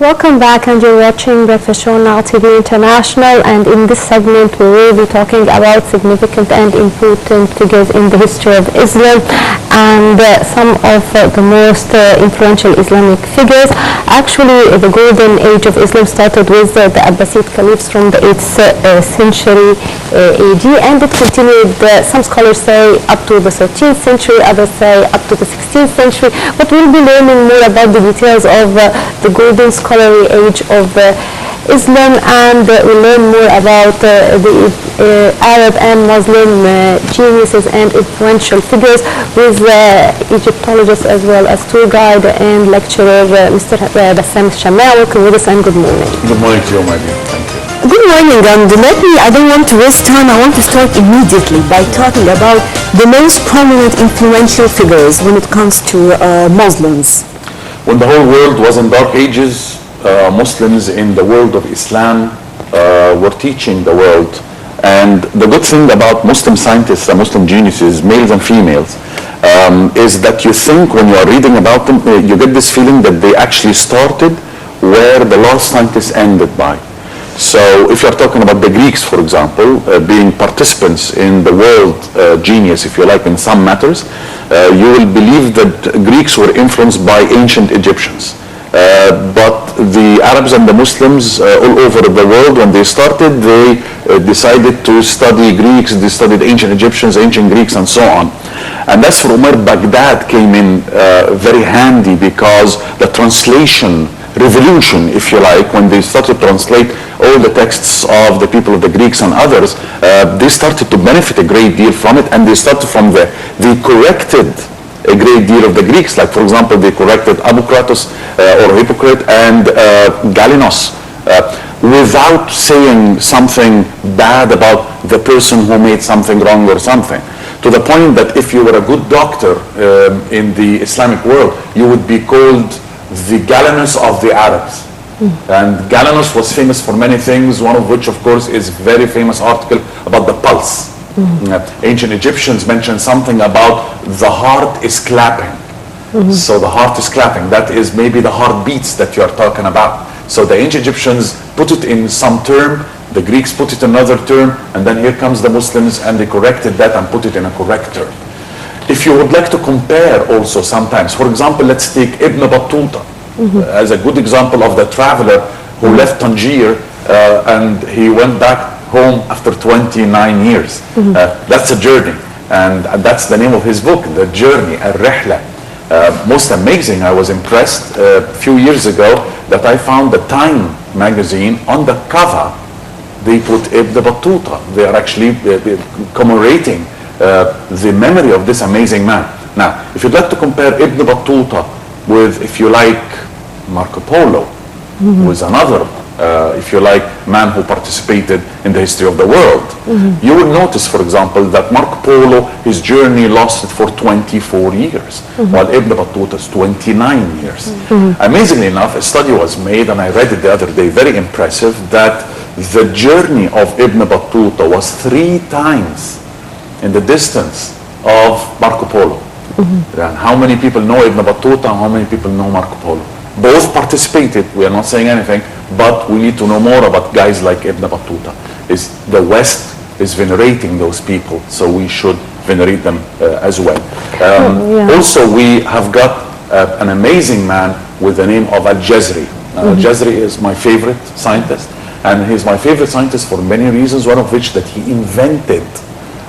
welcome back, and you're watching Breakfast Show on Nile TV International, and in this segment we will be talking about significant and important figures in the history of Islam, and some of the most influential Islamic figures. Actually, the golden age of Islam started with the Abbasid caliphs from the 8th century AD, and it continued, some scholars say, up to the 13th century, others say up to the 16th century, but we'll be learning more about the details of the golden scholarly age of Islam, and we'll learn more about the Arab and Muslim geniuses and influential figures with Egyptologists as well as tour guide and lecturer Mr. Bassam Shamaa. Welcome with us and good morning. Good morning to you, my dear. Thank you. Good morning, and I don't want to waste time. I want to start immediately by talking about the most prominent influential figures when it comes to Muslims. When the whole world was in dark ages, Muslims in the world of Islam were teaching the world. And the good thing about Muslim scientists and Muslim geniuses, males and females, is that you think when you are reading about them, you get this feeling that they actually started where the last scientists ended by. So if you're talking about the Greeks, for example, being participants in the world genius, if you like, in some matters, you will believe that Greeks were influenced by ancient Egyptians. But the Arabs and the Muslims all over the world, when they started, they decided to study Greeks, they studied ancient Egyptians, ancient Greeks, and so on. And that's where Umar Baghdad came in very handy, because the translation revolution, if you like, when they started to translate all the texts of the people of the Greeks and others, they started to benefit a great deal from it, and they started from there. They corrected a great deal of the Greeks, like for example they corrected Abokratus or Hippocrates and Galenos without saying something bad about the person who made something wrong or something, to the point that if you were a good doctor in the Islamic world, you would be called the Galenos of the Arabs. And Galenos was famous for many things, one of which of course is a very famous article about the pulse. Ancient Egyptians mentioned something about the heart is clapping. So the heart is clapping, that is maybe the heartbeats that you are talking about. So the ancient Egyptians put it in some term, the Greeks put it in another term, and then here comes the Muslims and they corrected that and put it in a correct term. If you would like to compare also sometimes, for example, let's take Ibn Battuta as a good example of the traveler who left Tangier and he went back home after 29 years. That's a journey, and that's the name of his book, The Journey, Al-Rihla. Most amazing, I was impressed a few years ago that I found the Time magazine on the cover, they put Ibn Battuta. They are actually commemorating the memory of this amazing man. Now, if you'd like to compare Ibn Battuta with, if you like, Marco Polo, who is another, if you like, man who participated in the history of the world, you will notice, for example, that Marco Polo, his journey lasted for 24 years, while Ibn Battuta's 29 years. Amazingly enough, a study was made, and I read it the other day, very impressive, that the journey of Ibn Battuta was 3 times in the distance of Marco Polo. And how many people know Ibn Battuta and how many people know Marco Polo? Both participated, we are not saying anything, but we need to know more about guys like Ibn Battuta. The West is venerating those people, so we should venerate them as well. Also, we have got an amazing man with the name of Al-Jazari. Al-Jazari is my favorite scientist, and he's my favorite scientist for many reasons, one of which that he invented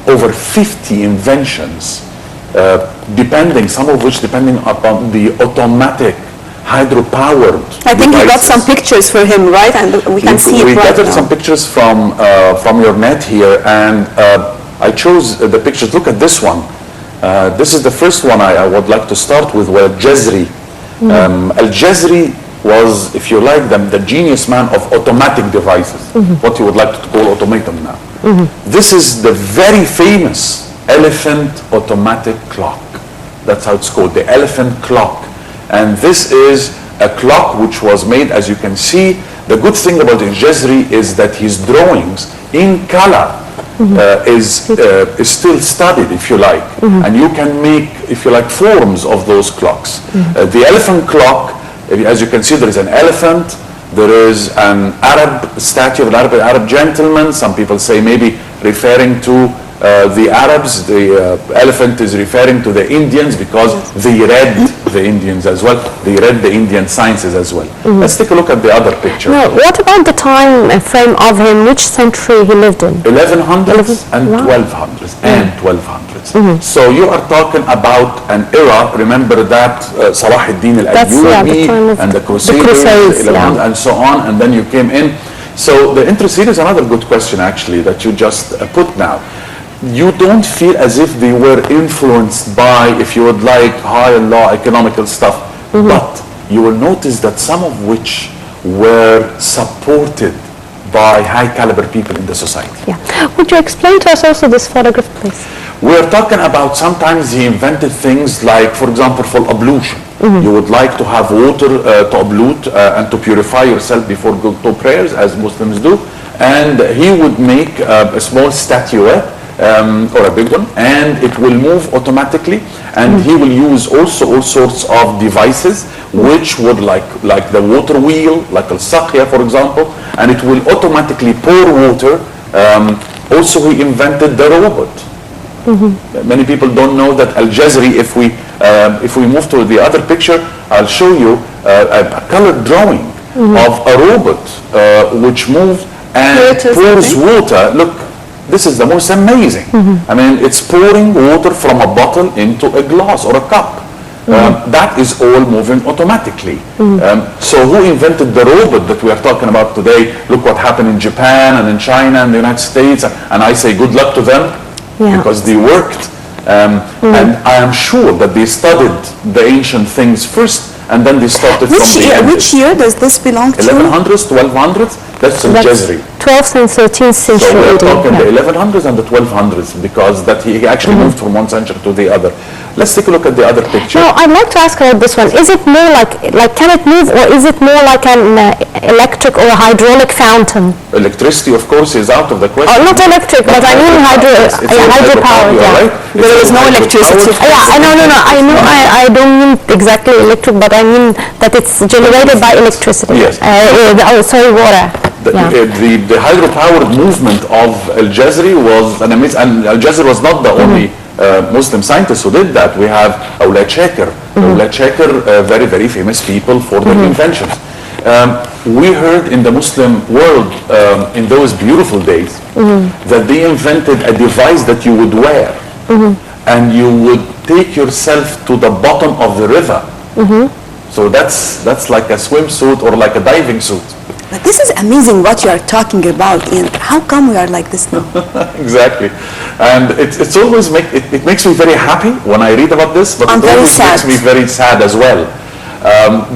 over 50 inventions, some of which depending upon the automatic hydro-powered I think you got some pictures for him, right? And we can see it right now. We gathered some pictures from your net here, and I chose the pictures. Look at this one. This is the first one I would like to start with, where Al-Jazari. Al-Jazari was, if you like, the genius man of automatic devices, what you would like to call automaton now. This is the very famous elephant automatic clock. That's how it's called, the elephant clock. And this is a clock which was made, as you can see. The good thing about Al-Jazari is that his drawings in color is still studied, if you like. And you can make, if you like, forms of those clocks. The elephant clock, as you can see, there is an elephant, There is an Arab statue of an Arab gentleman. Some people say maybe referring to the Arabs. The elephant is referring to the Indians because they read the Indians as well. They read the Indian sciences as well. Let's take a look at the other picture. Now, what about the time frame of him? Which century he lived in? 1100s and 1200s and 1200s. So you are talking about an era. Remember that Salah ad-Din al-Ayyubi and the Crusaders, and so on, and then you came in. So the interest here is another good question actually that you just put now. You don't feel as if they were influenced by, if you would like, higher law, economical stuff, but you will notice that some of which were supported by high caliber people in the society. Yeah. Would you explain to us also this photograph, please? We're talking about sometimes he invented things like, for example, for ablution. You would like to have water to ablute and to purify yourself before going to prayers, as Muslims do. And he would make a small statuette or a big one, and it will move automatically, and he will use also all sorts of devices which would like the water wheel, like al-saqya for example, and it will automatically pour water. Also he invented the robot. Many people don't know that Al-Jazari, if we move to the other picture, I'll show you a colored drawing of a robot which moves and pours water. Look, this is the most amazing. I mean, it's pouring water from a bottle into a glass or a cup. That is all moving automatically. So who invented the robot that we are talking about today? Look what happened in Japan and in China and the United States. And I say good luck to them because they worked. And I am sure that they studied the ancient things first, and then they started Which year does this belong to? 1100s, 1200s. That's Al-Jazari. 12th and 13th century. So we're talking the 1100s and the 1200s, because that he actually moved from one century to the other. Let's take a look at the other picture. Now, I'd like to ask about this one. Is it more like can it move, or is it more like an electric or a hydraulic fountain? Electricity, of course, is out of the question. Oh, not electric, but I mean hydropowered. Right? There is no electricity. Yeah, no. I know. I don't mean exactly electric, but I mean that it's generated by electricity. Yes. Water. The hydropowered movement of Al-Jazari was an amazing, and Al-Jazari was not the only Muslim scientist who did that. We have Awlad Shakir. Awlad Shakir, very, very famous people for their inventions. We heard in the Muslim world in those beautiful days that they invented a device that you would wear and you would take yourself to the bottom of the river. So that's like a swimsuit or like a diving suit. But this is amazing what you are talking about, and how come we are like this now? Exactly. And it's always it makes me very happy when I read about this, but it always makes me very sad as well.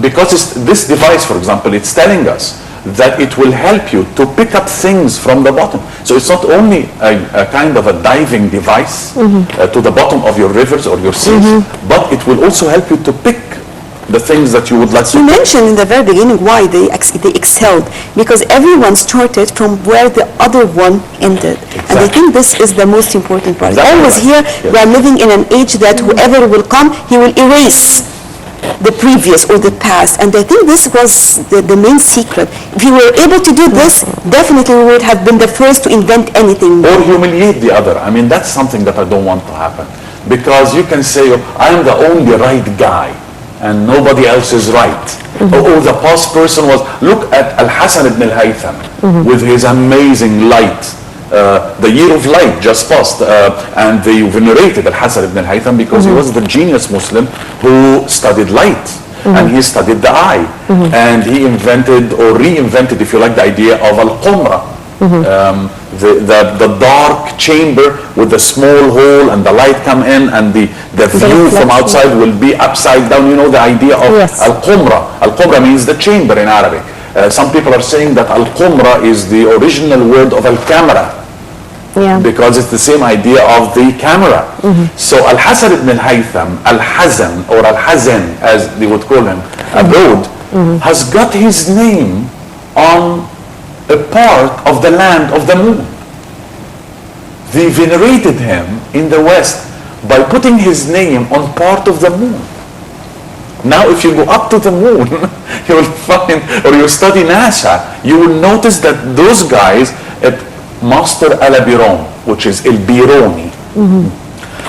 Because this device, for example, it's telling us that it will help you to pick up things from the bottom. So it's not only a kind of a diving device to the bottom of your rivers or your seas, but it will also help you to pick the things that you would like to. You mentioned in the very beginning why they excelled, because everyone started from where the other one ended. Exactly. And I think this is the most important part. Exactly. Always here, we are living in an age that whoever will come, he will erase the previous or the past. And I think this was the main secret. If we were able to do this, definitely we would have been the first to invent anything. Or humiliate the other. I mean, that's something that I don't want to happen. Because you can say, I'm the only right guy, and nobody else is right. Or the past person was, look at Al-Hasan ibn al-Haytham with his amazing light. The year of light just passed, and they venerated Al-Hasan ibn al-Haytham because he was the genius Muslim who studied light, and he studied the eye, and he invented or reinvented, if you like, the idea of Al-Qumra. The dark chamber with the small hole and the light come in, and the view from outside will be upside down. You know the idea of Al-Qumra. Al-Qumra means the chamber in Arabic. Some people are saying that Al-Qumra is the original word of Al-Camera, because it's the same idea of the camera. So Al-Hasan ibn al-Haytham, Al-Hazan or Al-Hazan as they would call him abroad, has got his name on a part of the land of the moon. They venerated him in the West by putting his name on part of the moon. Now, if you go up to the moon, you will find, or you study NASA, you will notice that those guys at Master al-Biruni, which is al-Biruni,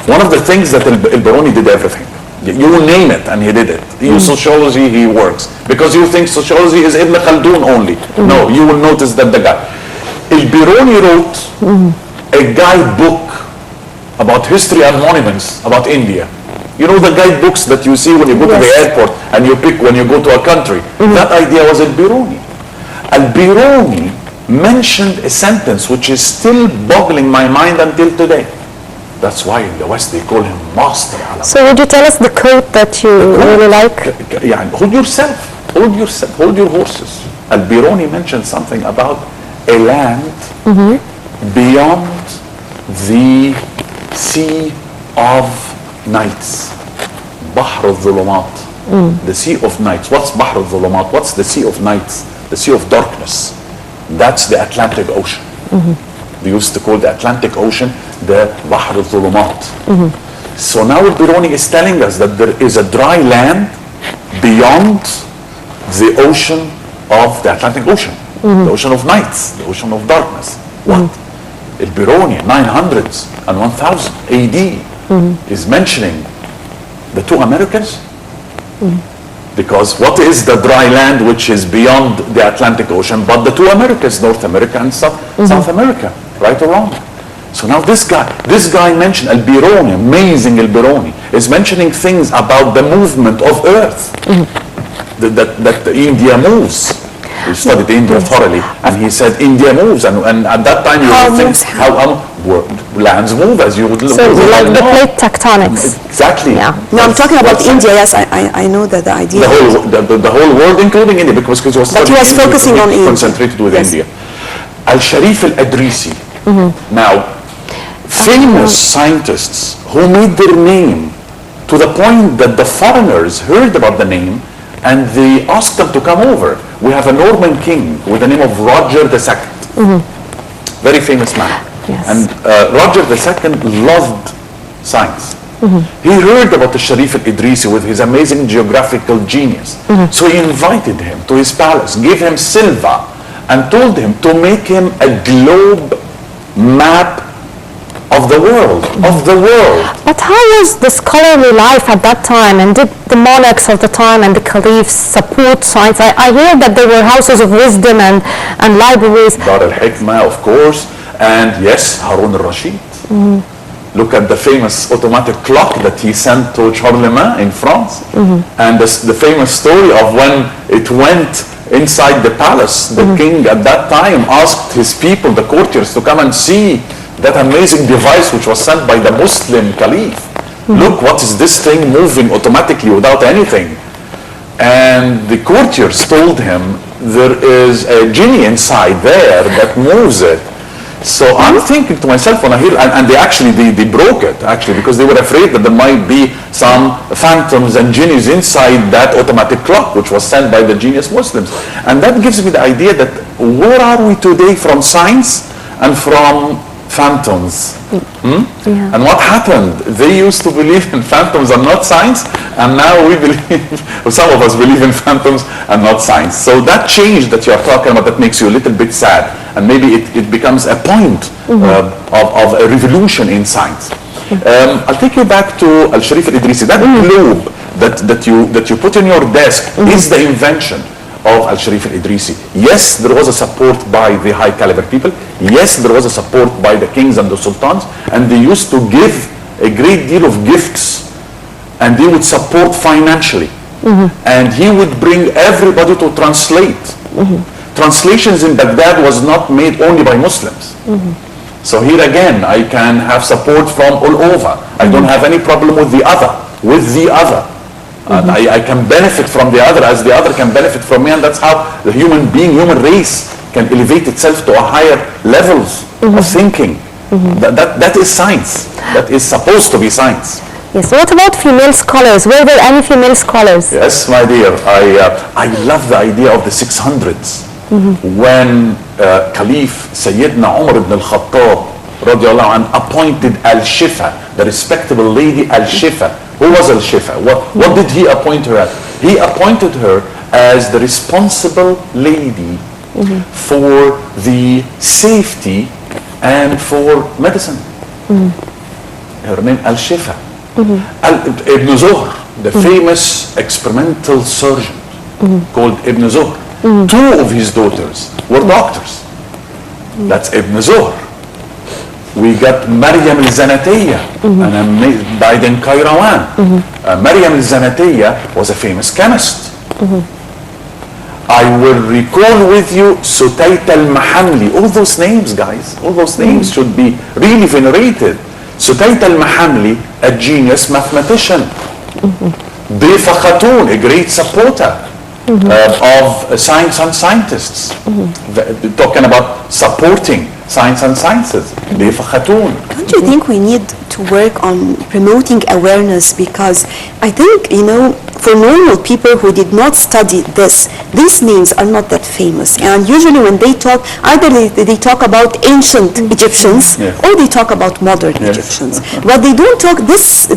one of the things that al-Biruni did everything. You will name it, and he did it. You sociology, he works. Because you think sociology is Ibn Khaldun only. No, you will notice that the guy. Al-Biruni wrote a guidebook about history and monuments about India. You know the guidebooks that you see when you go to the airport and you pick when you go to a country. That idea was Al-Biruni. Al-Biruni mentioned a sentence which is still boggling my mind until today. That's why in the West they call him Master al-Biruni. So would you tell us the quote that you really like? Yeah, hold yourself, hold your horses. Al-Biruni mentioned something about a land beyond the sea of nights. Bahr al-Dhulumat. The sea of nights. What's Bahr al-Dhulumat? What's the sea of nights? The sea of darkness. That's the Atlantic Ocean. They used to call the Atlantic Ocean the Bahr al-Dhulumat. So now al-Biruni is telling us that there is a dry land beyond the ocean of the Atlantic Ocean. The ocean of nights, the ocean of darkness. What? Al-Biruni, 900s and 1000 AD is mentioning the two Americas. Because what is the dry land which is beyond the Atlantic Ocean but the two Americas, North America and South America, right or wrong? So now this guy mentioned Al-Biruni, amazing Al-Biruni, is mentioning things about the movement of Earth, that India moves. We studied India thoroughly, and he said India moves, and at that time you would think how lands move as you would look. So like the plate tectonics. Exactly. Yeah. No, I'm talking about India. Yes, I know that the idea. The whole world, including India, because he was But he was focusing on India. Concentrated with India. Al-Sharif al-Adrisi. Now, famous scientists who made their name to the point that the foreigners heard about the name and they asked them to come over. We have a Norman king with the name of Roger II. Very famous man. Yes. And Roger II loved science. He heard about the Sharif al-Idrisi with his amazing geographical genius. So he invited him to his palace, gave him silver, and told him to make him a globe map of the world, But how was the scholarly life at that time, and did the monarchs of the time and the caliphs support science? I hear that there were houses of wisdom and libraries. Dar al-Hikmah, of course, and yes, Harun al-Rashid. Look at the famous automatic clock that he sent to Charlemagne in France. And the famous story of when it went inside the palace, the king at that time asked his people, the courtiers, to come and see that amazing device which was sent by the Muslim caliph. Look, what is this thing moving automatically without anything? And the courtiers told him, there is a genie inside there that moves it. So I'm thinking to myself when I hear, and they broke it actually, because they were afraid that there might be some phantoms and genies inside that automatic clock which was sent by the genius Muslims. And that gives me the idea that where are we today from science and from phantoms? And what happened? They used to believe in phantoms and not science, and now we believe, or some of us believe in phantoms and not science. So that change that you're talking about, that makes you a little bit sad, and maybe it becomes a point of a revolution in science. I'll take you back to Al-Sharif al-Idrisi. That globe that you put in your desk is the invention of Al-Sharif al-Idrisi. Yes, there was a support by the high caliber people. Yes, there was a support by the kings and the sultans, and they used to give a great deal of gifts, and they would support financially. And he would bring everybody to translate. Translations in Baghdad was not made only by Muslims. So here again, I can have support from all over. I don't have any problem with the other. And I can benefit from the other as the other can benefit from me, and that's how the human race can elevate itself to a higher levels of thinking. That is science. That is supposed to be science. Yes. What about female scholars? Were there any female scholars? Yes, my dear. I love the idea of the 600s when Caliph Sayyidina Umar ibn al-Khattab radiallahu anh, appointed Al-Shifa, the respectable lady Al-Shifa. Who was Al-Shifa? What did he appoint her as? He appointed her as the responsible lady for the safety and for medicine. Her name Al-Shifa. Ibn Zuhr, the famous experimental surgeon called Ibn Zuhr. Two of his daughters were doctors. That's Ibn Zuhr. We got Maryam al-Zanatiyya, and Biden Kairawan. Maryam al-Zanatiyya was a famous chemist. I will recall with you Sutayt al-Mahamli. All those names, guys, all those names should be really venerated. Sutayt al-Mahamli, a genius mathematician. Difa Khatun, a great supporter of science and scientists. Talking about supporting science and sciences. Difa Khatun. Don't you think we need to work on promoting awareness? Because I think, you know, for normal people who did not study this, these names are not that famous. And usually when they talk, either they talk about ancient Egyptians or they talk about modern Egyptians. But they don't talk this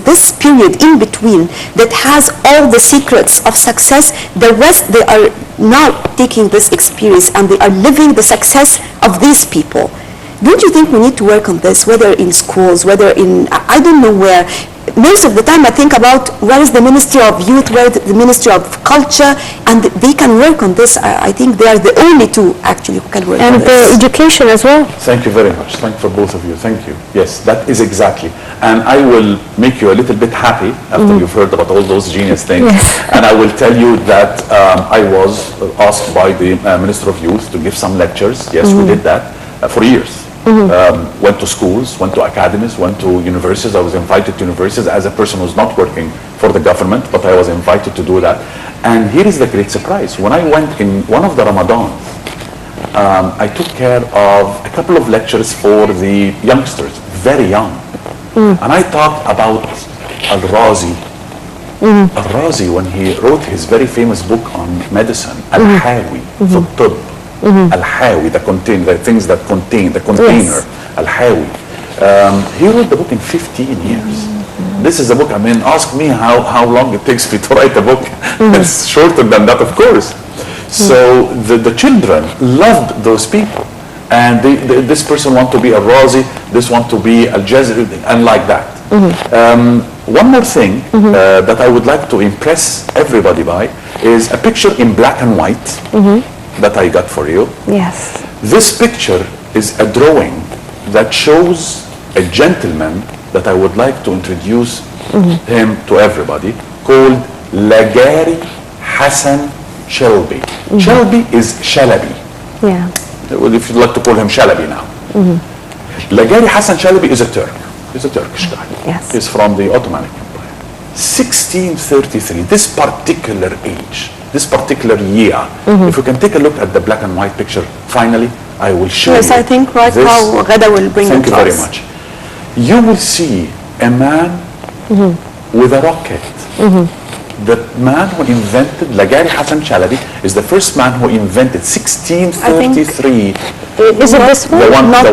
period in between that has all the secrets of success. The rest, they are now taking this experience and they are living the success of these people. Don't you think we need to work on this, whether in schools, whether in, I don't know where. Most of the time I think about where is the Ministry of Youth, where is the Ministry of Culture, and they can work on this. I think they are the only two actually who can work on this. And education as well. Thank you very much. Thank you for both of you. Thank you. Yes, that is exactly. And I will make you a little bit happy after you've heard about all those genius things. Yes. And I will tell you that I was asked by the Minister of Youth to give some lectures. Yes, we did that for years. Went to schools, went to academies, went to universities. I was invited to universities as a person who's not working for the government, but I was invited to do that. And here is the great surprise. When I went in one of the Ramadans, I took care of a couple of lectures for the youngsters, very young. And I talked about Al-Razi. Al-Razi, when he wrote his very famous book on medicine, Al-Hawi, for Tib. Al-Hawi, the things that contain, the container, Al-Hawi. He wrote the book in 15 years. This is a book, I mean, ask me how long it takes me to write a book. It's shorter than that, of course. So the children loved those people. And this person want to be a Razi, this want to be Al-Jazari, and like that. One more thing that I would like to impress everybody by is a picture in black and white that I got for you. Yes. This picture is a drawing that shows a gentleman that I would like to introduce him to everybody, called Lagari Hassan Shelby. Shelby is Shalabi. Yeah. If you'd like to call him Shalabi now. Lagari Hassan Shelby is a Turk. He's a Turkish guy. Yes. He's from the Ottoman Empire. 1633, this particular age, this particular year. If we can take a look at the black and white picture, finally, I will show you. Yes, I think right now Ghada will bring it to us. Thank you very much. You will see a man with a rocket. The man who invented, Lagari Hassan Chalabi, is the first man who invented 1633. Is it this one? The one after.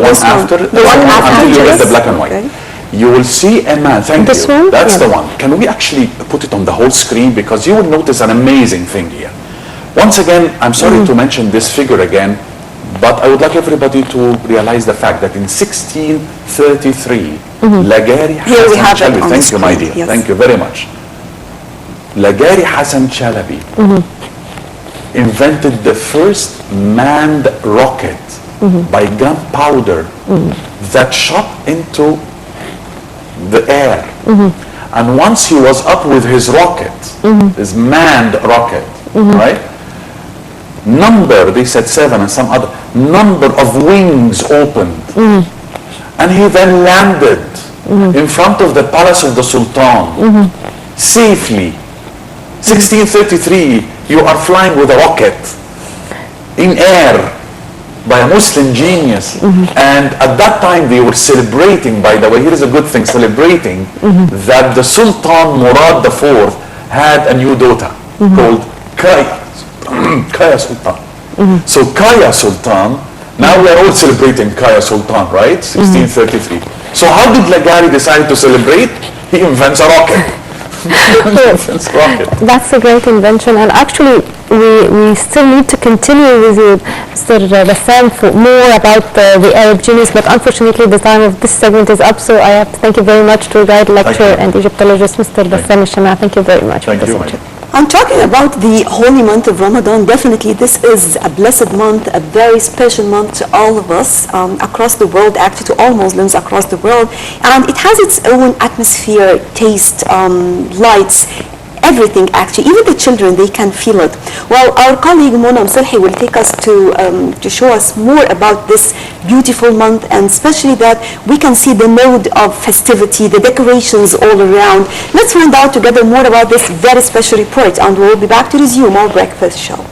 The one after. Until you get the black and white. Okay. You will see a man, thank This you. one? That's Yeah. the one. Can we actually put it on the whole screen? Because you will notice an amazing thing here. Once again, I'm sorry to mention this figure again, but I would like everybody to realize the fact that in 1633, Lagari Here we have Hassan it Chalabi, on thank the you my screen, dear, yes. thank you very much. Lagari Hassan Chalabi invented the first manned rocket by gunpowder that shot into the air. And once he was up with his rocket, his manned rocket, right? They said 7 and some other, number of wings opened. And he then landed in front of the palace of the Sultan, safely. 1633, you are flying with a rocket in air by a Muslim genius. And at that time they were celebrating, by the way, here is a good thing, celebrating that the Sultan Murad IV had a new daughter called Kaya Sultan. So Kaya Sultan, now we are all celebrating Kaya Sultan, right? 1633. So how did Lagari decide to celebrate? He invents a rocket. Since rocket. That's a great invention, and actually we still need to continue with you, Mr. Bassam, for more about the Arab genius, but unfortunately the time of this segment is up, so I have to thank you very much, tour guide, lecturer, and Egyptologist, Mr. Bassam Shamaa. Thank you very much for this lecture. I'm talking about the holy month of Ramadan. Definitely, this is a blessed month, a very special month to all of us across the world, actually to all Muslims across the world. And it has its own atmosphere, taste, lights, everything actually. Even the children, they can feel it. Well, our colleague Mona Mselhi will take us to show us more about this beautiful month, and especially that we can see the mode of festivity, the decorations all around. Let's find out together more about this very special report, and we'll be back to resume our breakfast show.